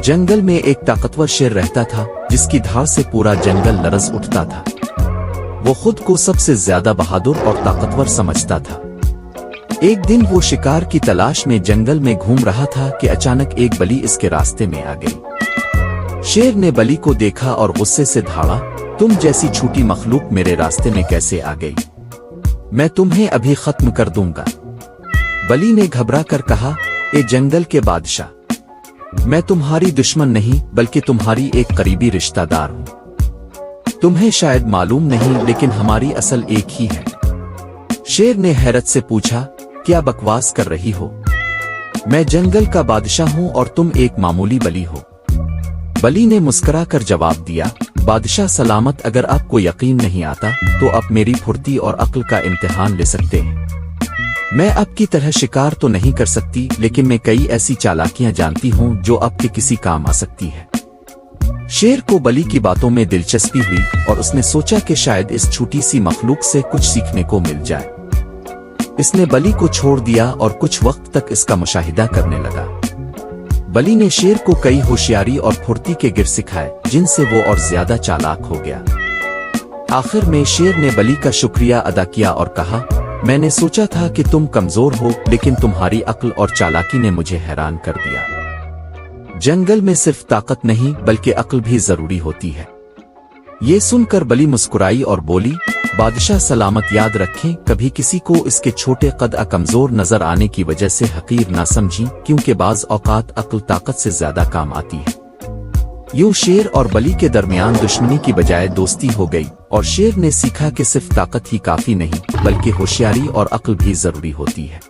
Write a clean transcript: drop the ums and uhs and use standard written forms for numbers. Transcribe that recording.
जंगल में एक ताकतवर शेर रहता था जिसकी धार से पूरा जंगल लरज उठता था। वो खुद को सबसे ज्यादा बहादुर और ताकतवर समझता था। एक दिन वो शिकार की तलाश में जंगल में घूम रहा था कि अचानक एक बली इसके रास्ते में आ गई। शेर ने बली को देखा और गुस्से से धाड़ा, तुम जैसी छोटी मखलूक मेरे रास्ते में कैसे आ गई? मैं तुम्हें अभी खत्म कर दूंगा। बली ने घबरा कर कहा, ए जंगल के बादशाह, मैं तुम्हारी दुश्मन नहीं बल्कि तुम्हारी एक करीबी रिश्तेदार हूं। तुम्हें शायद मालूम नहीं लेकिन हमारी असल एक ही है। शेर ने हैरत से पूछा, क्या बकवास कर रही हो? मैं जंगल का बादशाह हूं और तुम एक मामूली बली हो। बली ने मुस्कुरा कर जवाब दिया, बादशाह सलामत, अगर आपको यकीन नहीं आता तो आप मेरी फुर्ती और अक्ल का इम्तिहान ले सकते हैं। मैं आपकी तरह शिकार तो नहीं कर सकती लेकिन मैं कई ऐसी चालाकियां जानती हूं जो आपके किसी काम आ सकती है। शेर को बली की बातों में दिलचस्पी हुई और उसने सोचा कि शायद इस छोटी सी मखलूक से कुछ सीखने को मिल जाए। इसने बली को छोड़ दिया और कुछ वक्त तक इसका मुशाहिदा करने लगा। बली ने शेर को कई होशियारी और फुर्ती के गिर सिखाए जिनसे वो और ज्यादा चालाक हो गया। आखिर में शेर ने बली का शुक्रिया अदा किया और कहा, मैंने सोचा था कि तुम कमजोर हो लेकिन तुम्हारी अक्ल और चालाकी ने मुझे हैरान कर दिया। जंगल में सिर्फ ताकत नहीं बल्कि अक्ल भी जरूरी होती है। ये सुनकर बली मुस्कुराई और बोली, बादशाह सलामत, याद रखें कभी किसी को इसके छोटे कद कमजोर नजर आने की वजह से हकीर ना समझी, क्योंकि बाज औकात अक्ल ताकत से ज्यादा काम आती है। यूं शेर और बली के दरमियान दुश्मनी की बजाय दोस्ती हो गई और शेर ने सीखा कि सिर्फ ताकत ही काफी नहीं बल्कि होशियारी और अक्ल भी जरूरी होती है।